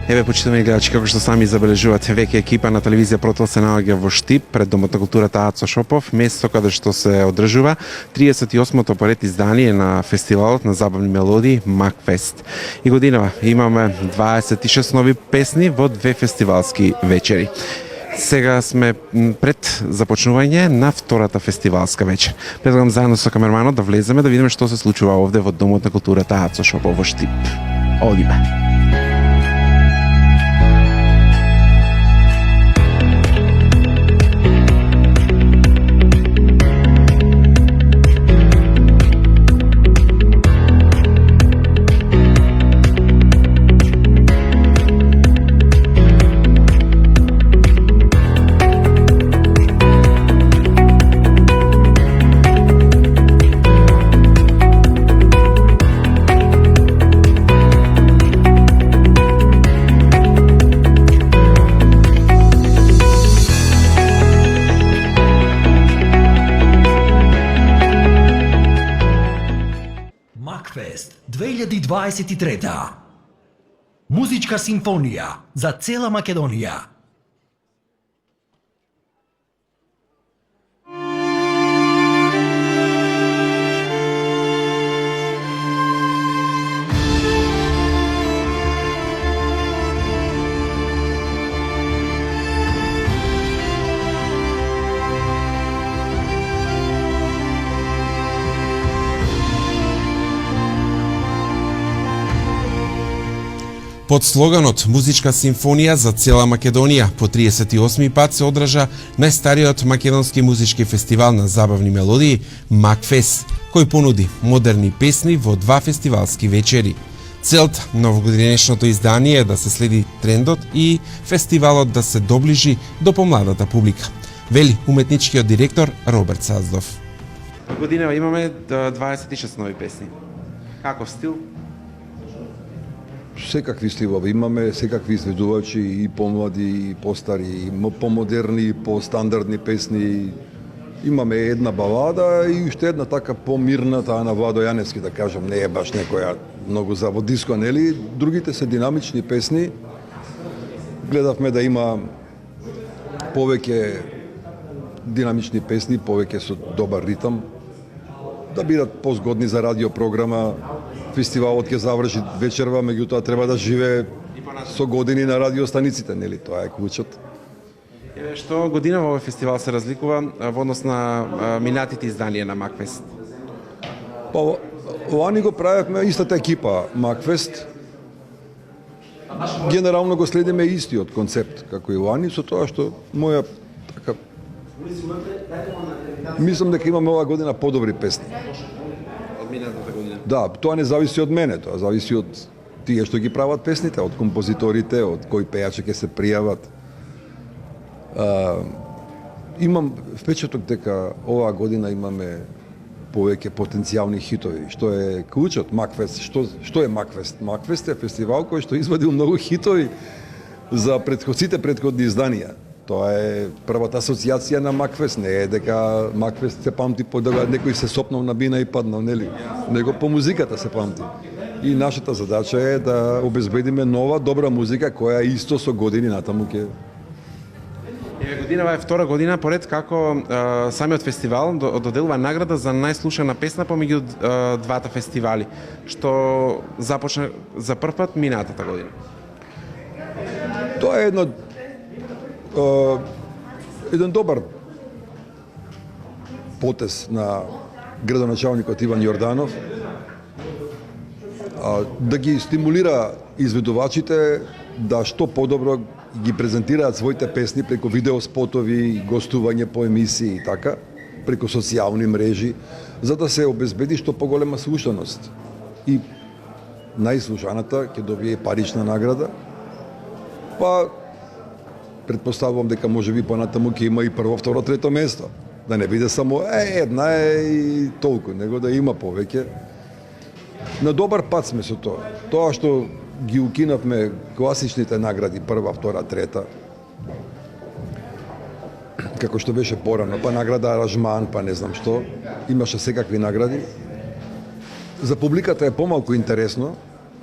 Еве, почитувани гледачи, како што сами забележувате, веќе екипа на телевизија Протол се наоѓа во Штип пред Домот на културата Ацо Шопов, место каде што се одржува 38-то поред издание на фестивалот на забавни мелодии Макфест. И годинава имаме 26 нови песни во две фестивалски вечери. Сега сме пред започнување на втората фестивалска вечер. Предлагам заедно со камерманот да влеземе да видиме што се случува овде во Домот на културата Ацо Шопов во Штип. Одиме. Макфест 2023. Музичка симфонија за цела Македонија. Под слоганот Музичка симфонија за цела Македонија по 38 пат се одржа најстариот македонски музички фестивал на забавни мелодии Макфест, кој понуди модерни песни во два фестивалски вечери. Целта на овогодинешното издание е да се следи трендот и фестивалот да се доближи до помладата публика, вели уметничкиот директор Роберт Саздов. Годинава имаме 26 нови песни. Каков стил? Секакви стилови имаме, секакви изведувачи, и помлади, и постари, и помодерни, и постандардни песни. Имаме една балада и уште една така помирна, таа на Владо Јаневски, да кажам, не е баш некоја многу за во диско, нели? Другите се динамични песни. Гледавме да има повеќе динамични песни, повеќе со добар ритам, да бидат позгодни за радиопрограма. Фестивалот ќе заврши вечерва, меѓутоа треба да живее со години на радиостаниците, нели? Тоа е клучот. Еве, што година во овој фестивал се разликува во однос на минатите изданија на Макфест? Па, лани го правевме истата екипа Макфест. Генерално го следиме истиот концепт, како и лани, со тоа што моја така мислам дека имаме оваа година подобри песни. Од минатата година? Да, тоа не зависи од мене, тоа зависи од тие што ги прават песните, од композиторите, од кои пејачи ќе се пријават. Имам впечаток дека оваа година имаме повеќе потенцијални хитови, што е клучот Макфест. Што е Макфест? Макфест е фестивал кој што извадил многу хитови за сите предходни изданија. Тоа е првата асоциација на Макфест, не е дека Макфест се памти по да некој се сопнал на бина и паднал, нели? Него по музиката се памти. И нашата задача е да обезбедиме нова добра музика која исто со години натаму ќе. Годинава е втора година поред како самиот фестивал доделува награда за најслушана песна помеѓу двата фестивали, што започна за прв пат минатата година. Тоа е еден добар потез на градоначалникот Иван Јорданов, да ги стимулира изведувачите да што подобро ги презентираат своите песни преку видеоспотови, гостување по емисии и така, преку социјални мрежи, за да се обезбеди што поголема слушаност. И најслушаната ќе добие парична награда, па предпоставувам дека можеби понатаму ќе има и прво, второ, трето место. Да не биде само една и толку, него да има повеќе. На добар пат сме со тоа. Тоа што ги укинавме класичните награди, прва, втора, трета, како што беше порано, па награда аранжман, па не знам што, имаше секакви награди. За публиката е помалку интересно,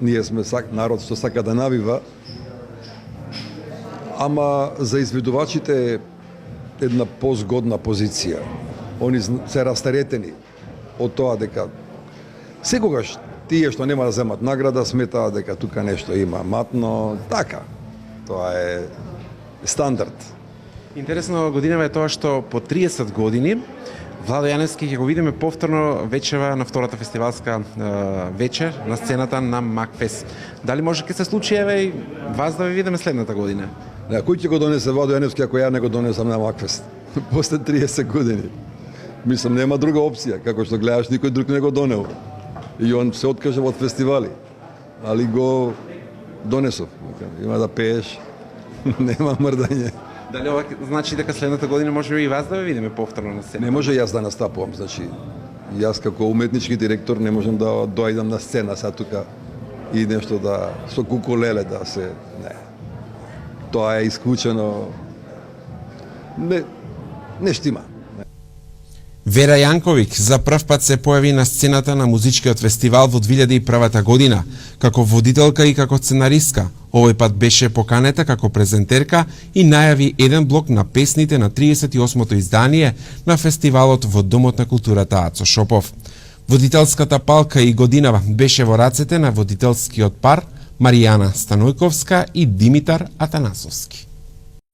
ние сме народ што сака да навива, ама за изведувачите е една позгодна позиција. Они се растаретени од тоа дека секогаш тие што нема да земат награда сметаат дека тука нешто има матно, така. Тоа е стандард. Интересно годинава е тоа што по 30 години Владо Јаневски ќе го видиме повторно вечева на втората фестивалска вечер на сцената на Макфест. Дали може ќе се случи еве и вас да ви видиме следната година? Не, кој ќе го донесе Владо Јаневски ако ја не го донесам на Макфест? После 30 години. Мислам, нема друга опција, како што гледаш, никој друг не го донел. И он се откажа од фестивали, али го донесов. Има да пееш, нема мрдање. Дали ова значи дека следната година може и вас да ви видиме повторно на сцена? Не може јас да настапувам, значи, јас како уметнички директор не можам да дојдам на сцена са тука и нешто да со кукулеле да се... Не. Тоа е исклучено. Не штима. Вера Јанковик за прв пат се појави на сцената на музичкиот фестивал во 2001 година, како водителка и како сценаристка. Овој пат беше поканета како презентерка и најави еден блок на песните на 38-то издание на фестивалот во Домот на културата Ацо Шопов. Водителската палка и годинава беше во рацете на водителскиот пар Маријана Станојковска и Димитар Атанасовски.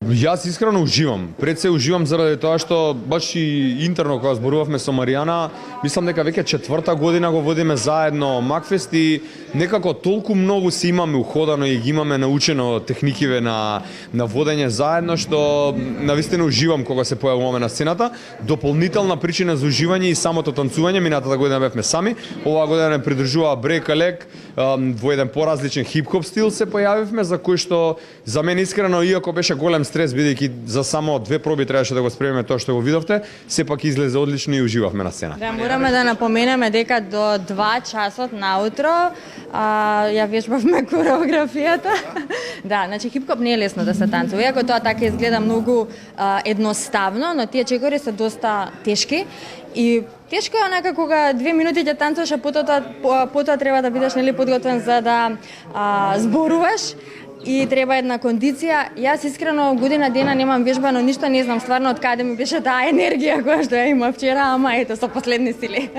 Јас искрено уживам. Пред се уживам заради тоа што баш и интерно кога зборувавме со Маријана, мислам дека веќе четврта година го водиме заедно Макфест и некако толку многу си имаме уходано и ги имаме научено техникиве на водење заедно што навистина уживам кога се појавуваме на сцената. Дополнителна причина за уживање и самото танцување, минатата година бевме сами, оваа година не придржува брейк-а-лек, во еден поразличен хип-хоп стил се појавивме, за кој што за мен искрено, иако беше голем стрес, бидејќи за само 2 проби требаше да го спремиме тоа што го видовте, сепак излезе одлично и уживавме на сцена. Да, мораме да напоменеме дека до 2 часот наутро ја вежбавме кореографијата. Да, значи хип-хоп не е лесно да се танцува, иако тоа така изгледа многу едноставно, но тие чекори се доста тешки. И тешко е онака кога 2 минути ќе танцуваш, а потоа треба да бидеш нели подготвен за да зборуваш и треба една кондиција. Јас искрено година дена немам вежбано ништо, не знам стварно од каде ми беше таа енергија која што ја има вчера, ама ето со последни сили.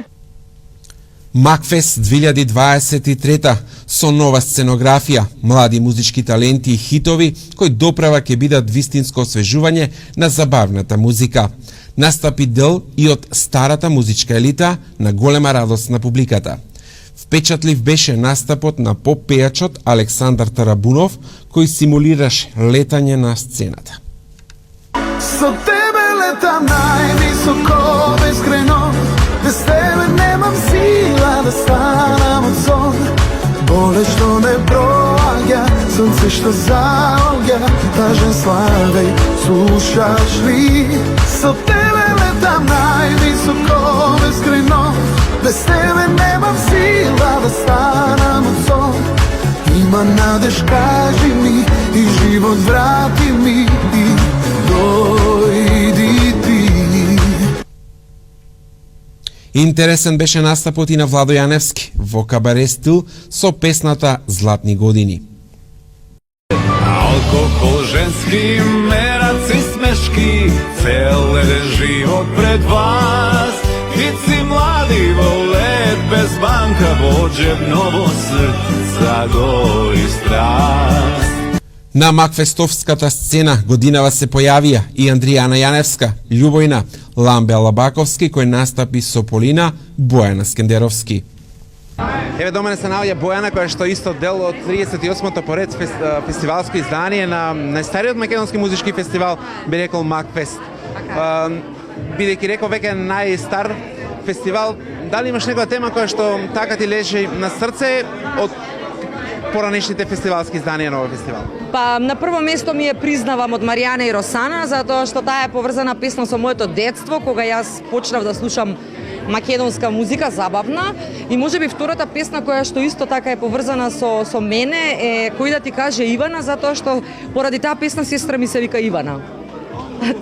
Макфест 2023 со нова сценографија, млади музички таленти и хитови кои доправа ќе бидат вистинско освежување на забавната музика. Настапи дел и од старата музичка елита на голема радост на публиката. Впечатлив беше настапот на поп-пејачот Александар Тарабунов, кој симулираше летање на сцената. Со тебе летам највисоко бескрајно, без тебе немам сила да станам од сон. Боле што не проаѓа, сонце што заоѓа, тажен славеј, слушаш ли? Со тебе летам највисоко бескрајно, без тебе немам сила да станам од сон. Има надеж, кажи ми, и живот врати ми, и дојди ти. Интересен беше настапот и на Владо Јаневски во кабаре стил со песната Златни години. Алкохол, женски мераци, смешки, цел еден живот пред вас. Ици млади во лет, без банка, во джебно, во срца гори страст. На Макфестовската сцена годинава се појавија и Андријана Јаневска, Љубојна, Ламбе Алабаковски кој настапи со Полина, Бојана Скендеровски. Еве до мене се наоѓа Бојана која што исто дел од 38-то поред фестивалско издание на најстариот македонски музички фестивал, би рекол Макфест. Бидејќи рекол веќе најстар фестивал, дали имаш некоја тема која што така ти лежи на срце од поранешните фестивалски изданија на овој фестивал? Па на прво место ми е признавам од Маријана и Росана, затоа што таа е поврзана песна со моето детство, кога јас почнав да слушам македонска музика, забавна, и можеби втората песна која што исто така е поврзана со мене е Кој да ти каже Ивана, затоа што поради таа песна сестра ми се вика Ивана.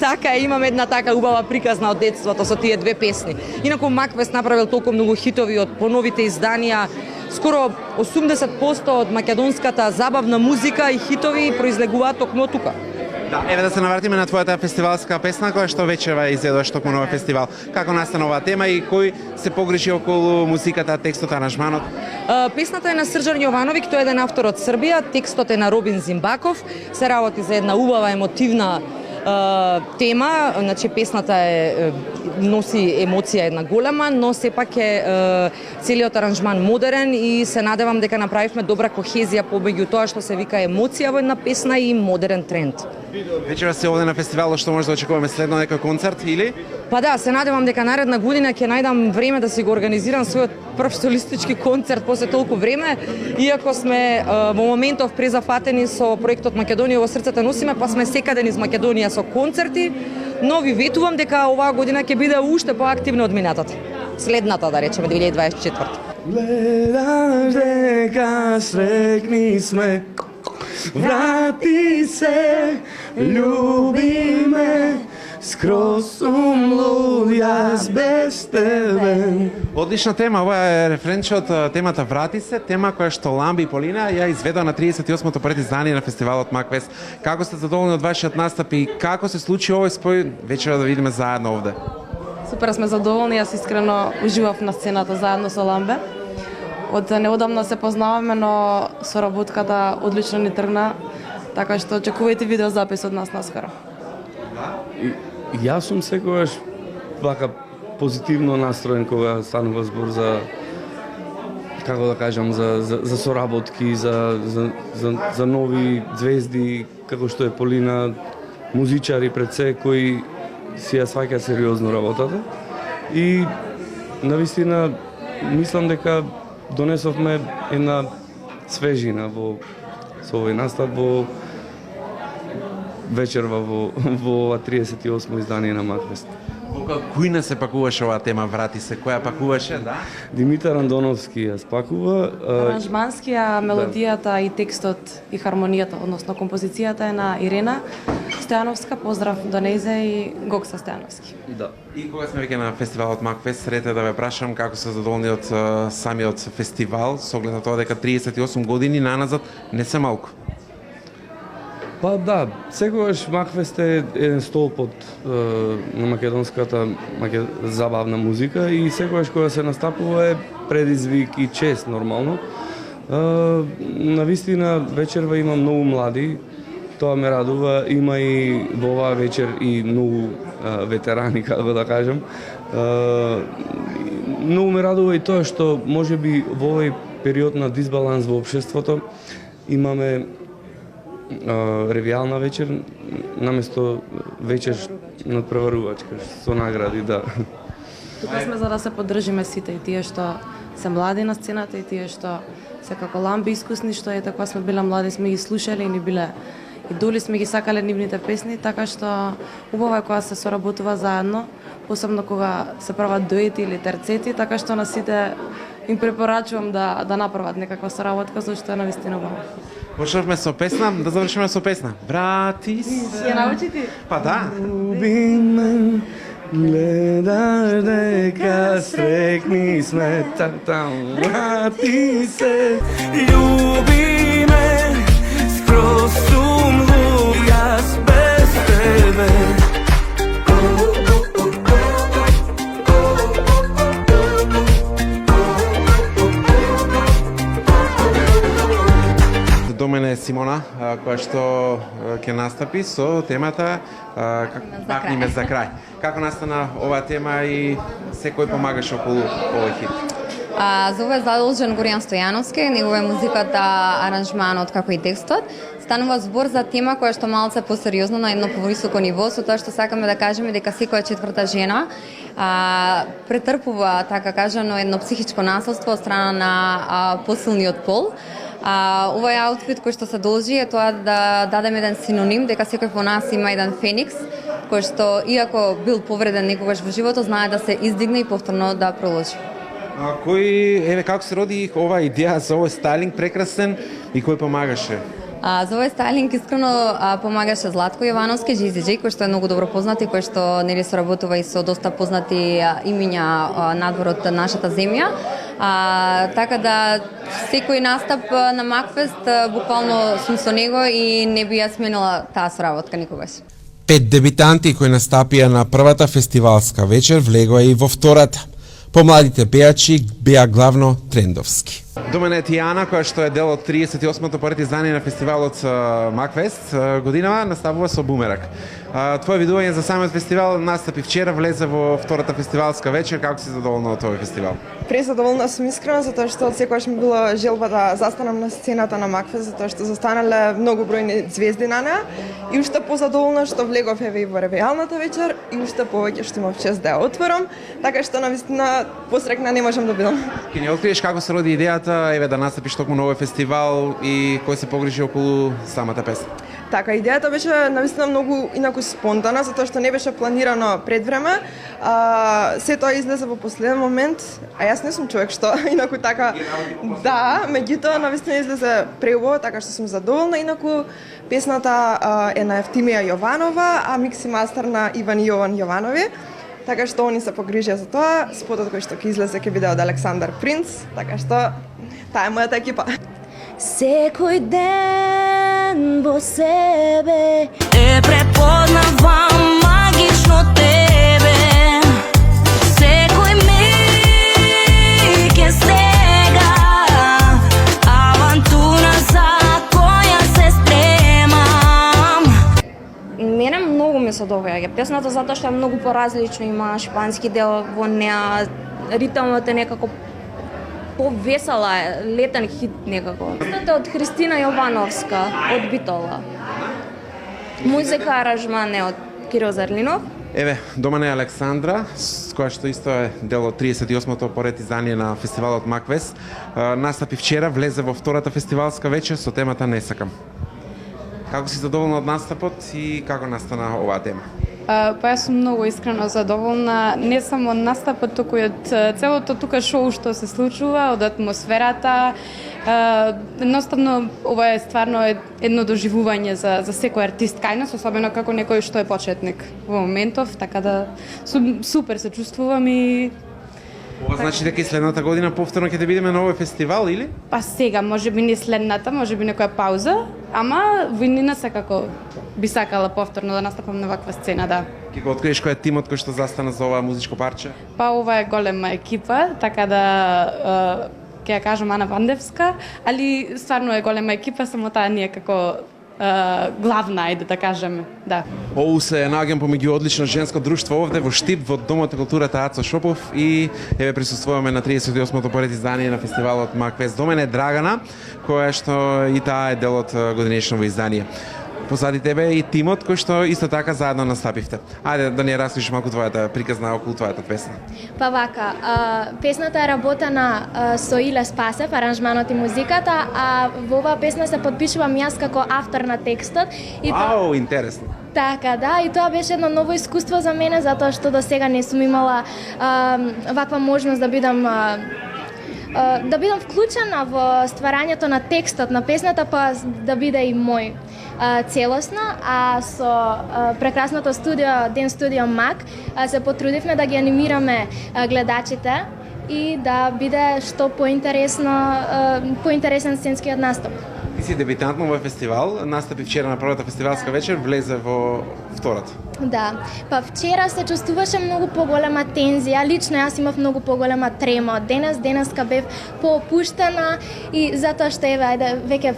Така имам една така убава приказна од детството со тие 2 песни. Инаку Макфест направил толку многу хитови од поновите изданија, скоро 80% од македонската забавна музика и хитови произлегуваат токму тука. Да, еве да се навратиме на твојата фестивалска песна која што вечерва изедош токму на овој фестивал. Како настана оваа тема и кој се погрижи околу музиката, текстот, аранжманот? Песната е на Срđan Јовановиќ, тој е еден автор од Србија, текстот е на Робин Зимбаков, се работи за една убава емотивна тема, значи песната носи емоција една голема, но сепак е целиот аранжман модерен и се надевам дека направивме добра кохезија помеѓу тоа што се вика емоција во една песна и модерен тренд. Вечера се овде на фестивалот, што може да очекуваме следно некој концерт или? Па да, се надевам дека наредна година ќе најдам време да си го организирам својот прв солистички концерт после толку време, иако сме во моментов презафатени со проектот Македонија во срцето носиме, па сме секаде низ Македонија со концерти, но ви ветувам дека оваа година ќе биде уште поактивна од минатата. Следната, да речеме, 2024. Гледаш дека срекни сме, врати се, љуби ме, скроз сум луд јас без тебе. Одлична тема, ова е рефренче од темата Врати се, тема која што Ламби и Полина ја изведа на 38-то пред издание на фестивалот Макфест. Како сте задоволни од вашиот настап и како се случи овој спој вечера да видиме заедно овде? Супер сме задоволни, јас искрено уживав на сцената заедно со Ламбе. Од неодамна се познаваме, но соработката одлично ни тргна, така што очекувајте видеозапис од нас наскоро. Јас сум секогаш вака позитивно настроен кога станува збор за, како да кажам, за соработки, за нови звезди, како што е Полина, музичари пред се кои си ја сваќа сериозно работата. И навистина мислам дека донесовме една свежина со овој настап во вечерва во ова 38-о издание на Макфест. Кој не се пакуваше оваа тема Врати се? Која пакуваше, да? Димитар Андоновски ја спакува. Аранжманскија, мелодијата и текстот и хармонијата, односно композицијата е на Ирена Стојановска, поздрав до нејзе и Гокса Стојановски. Да. И кога сме веќе на фестивалот Макфест, срете да ве прашам како се задоволни од самиот фестивал, со оглед на тоа дека 38 години наназад не се малку. Па да, секогаш Макфест е еден столб на македонската забавна музика и секогаш кога се настапува е предизвик и чест нормално. Навистина вечерва има многу млади, тоа ме радува, има и во оваа вечер и многу ветерани, како да кажам. Многу ме радува и тоа што можеби во овој период на дисбаланс во општеството имаме ревијална вечер наместо вечер надпреварувачка со награди, да. Тука сме за да се поддржиме сите, и тие што се млади на сцената, и тие што се како Ламби искусни, што е така сме биле млади, сме ги слушале и ни биле идоли, сме ги сакале нивните песни, така што убаво е кога се соработува заедно, посебно кога се прават дуети или терцети, така што на сите им препорачувам да направат некаква соработка, зашто е навистина убаво. Почнавме со песна, да завршиме со песна. Врати се. Ја научи ти? Па да. Люби ме, гледаш дека срекни сме, там врати се. Люби ме, скроз сум луд јас без тебе. До мене е Симона, која што ќе настапи со темата Бакниме за крај. Како настана оваа тема и секој помагаше околу овој хит? За ова е задолжен Горијан Стојановски, негова е музиката, аранжманот како и текстот. Станува збор за тема која што малце посериозно на едно повисоко ниво, со тоа што сакаме да кажеме дека секоја четврта жена претрпува, така кажано, едно психичко насилство од страна на посилниот пол. Овој аутфит кој што се должи е тоа да дадеме еден синоним дека секој во нас има еден феникс кој што иако бил повреден некогаш во животот знае да се издигне и повторно да продолжи. Како се роди оваа идеја за овој стайлинг прекрасен и кој помагаше? За овој стайлинг искрено помагаше Златко Јовановски, GZJ, кој што е многу добро познат и кој што нели соработува и со доста познати имиња надвор од нашата земја. Така да секој настап на Макфест буквално сум со него и не би ја сменила таа соработка никогаш. 5 дебитанти кои настапија на првата фестивалска вечер влегоа и во втората. Помладите пејачи беа главно трендовски. До мене е Тијана, која што е дел од 38-то поред издание на фестивалот Макфест годинава, наставува со Бумерак. Твое видување за самиот фестивал настапи вчера, влезе во втората фестивалска вечер. Како си задоволна од тој фестивал? Презадоволна сум искрено, затоа што од секогаш ми било желба да застанам на сцената на Макфест, затоа што застанале многу бројни звезди на неа и уште позадоволна што влегов еве и во ревијалната вечер и уште повеќе што имав чест да ја отворам, така што навистина посрекна не можам да бидам. Ке ни откриеш како се роди идејата еве да настапиш токму на овој фестивал и кој се погрижи околу самата песна? Така, идејата беше навистина многу инаку спонтана, затоа што не беше планирано пред време. Се тоа излезе во последен момент, а јас не сум човек што инаку така. Да, меѓутоа навистина излезе преубаво, така што сум задоволна. Инаку песната е на Евтимија Јованова, а микс и мастер на Иван и Јован Јованови. Така што они се погрижија за тоа. Спотот кој што ќе излезе ќе биде од Александар Принц, така што таа е мојата екипа. Секој ден во себе те препознавам магично тебе. Секој миг е сега авантура за која се спремам. Мене многу ми се доаѓа песната затоа што е многу поразлично, има шпански дел во неа, ритмот е некако повесела, летен хит некако. Песната од Христина Јовановска, од Битола. Музика, аранжман е од Кирил Зарлинов. Еве, до мене е Александра, која што исто е дел од 38-то поред издание на фестивалот Макфест. Настапи вчера, влезе во втората фестивалска вечер со темата Не сакам. Како си задоволна од настапот и како настана оваа тема? Па јас сум многу искрено задоволна, не само од настапот, туку и од целото тука шоу што се случува, од атмосферата. Едноставно, ова е стварно едно доживување за секој артист кај нас, особено како некој што е почетник во моментов, така да супер се чувствувам и Ова значи дека и следната година повторно ќе те видиме на овој фестивал, или? па сега, можеби не следната, можеби некоја пауза, ама во иднина секако би сакала повторно да настапам на ваква сцена, да. Ќе го откриеш кој е тимот кој што застана за оваа музичко парче? Па ова е голема екипа, така да ќе ја кажам Ана Вандевска, али стварно е голема екипа, само таа ние како главна, ајде да кажеме, да. Оу се наоѓам помеѓу одлично женско друштво овде во Штип, во Домот на културата Ацо Шопов и еве присуствуваме на 38-то поред издание на фестивалот Макфест. До мене е Драгана, која што и таа е дел од годинешново издание. Позади тебе и тимот кој што исто така заедно настапивте. Ајде да ни ја раскажеш малку твојата приказна околу твојата песна. Па вака, песната е работена со Иле Спасев, аранжманот и музиката, а во оваа песна се подпишувам јас како автор на текстот. Ау, интересно. Така, да, и тоа беше едно ново искуство за мене, затоа што до сега не сум имала ваква можност да бидам вклучена во стварањето на текстот на песната, па да биде и мој целосно, а со прекрасното студио, Ден студио Мак, се потрудивме да ги анимираме гледачите и да биде што поинтересен сценскиот настап. Ти си дебитант на овој фестивал, настапи вчера на првата фестивалска вечер, влезе во втората. Да, па вчера се чувствуваше многу поголема тензија, лично јас имав многу поголема трема. Денеска бев поопуштена и затоа што еве, ајде, веќе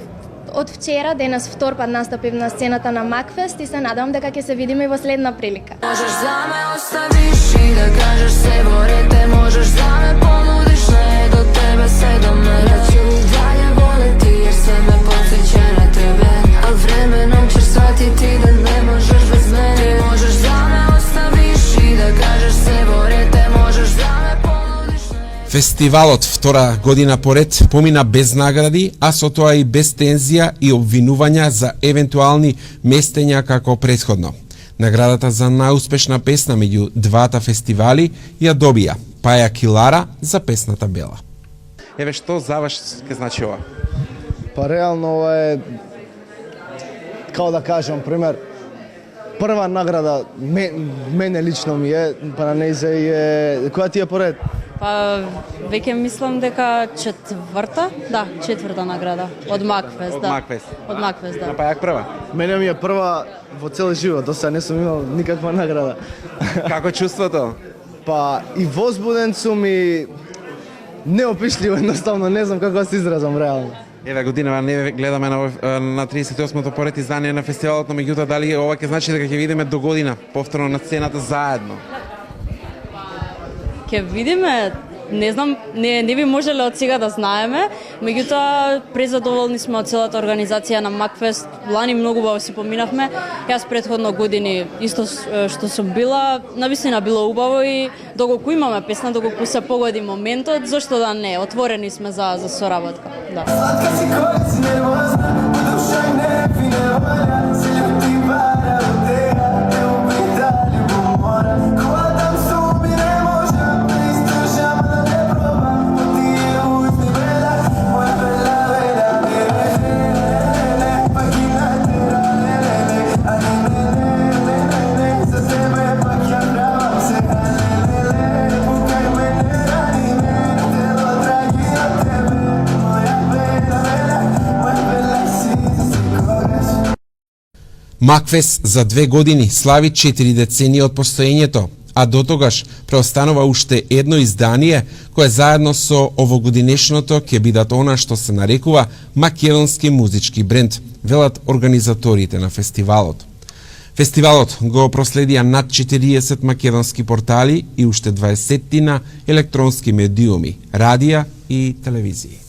од вчера, денес втор пат настапив на сцената на Макфест и се надевам дека ќе се видиме и во следна прилика. Можеш за ме оставиш и да кажеш се во рете, можеш за ме понудиш, не до тебе се до мене. Да ќе далje волети jer sve me podsjeća na tebe, al vremenom ćeš shvatiti da ne možeš bez mene. Ti možeš za me ostaviš i da kažeš se во рете, можеш за ме понудиш. Фестивалот втора година поред помина без награди, а со тоа и без тензија и обвинувања за евентуални местења како претходно. Наградата за најуспешна песна меѓу двата фестивали ја добија Паја Килара за песната Бела. Еве што за вас ке значи ова? Па реално ова е, како да кажам, пример, прва награда мене лично ми е, па на нејзе е, која ти е поред? Па веќе мислам дека четврта награда од Макфест, Од да. Макфест. Од Макфест, да. Па јак прва. Мене ми е прва во цел живот, до сега не сум имал никаква награда. Како чувството? Па и возбуден сум и неопишливо едноставно, не знам како да се изразам реално. Еве годинава не гледаме на 38-то поред издание на фестивалот, но меѓутоа дали ова ќе значи дека ќе видиме до година повторно на сцената заедно? Ќе видиме, не знам, не би можеле од сега да знаеме, меѓутоа презадоволни сме од целата организација на Макфест. Лани многу убаво си поминавме. Јас претходно години исто што сум била, навистина било убаво и доколку имаме песна, доколку се погоди моментот, зошто да не? Отворени сме за соработка. Да. Макфест за 2 години слави 4 децении од постоењето, а до тогаш преостанува уште едно издание кое заедно со овогодинешното ќе бидат она што се нарекува македонски музички бренд, велат организаторите на фестивалот. Фестивалот го проследија над 40 македонски портали и уште 20 електронски медиуми, радија и телевизии.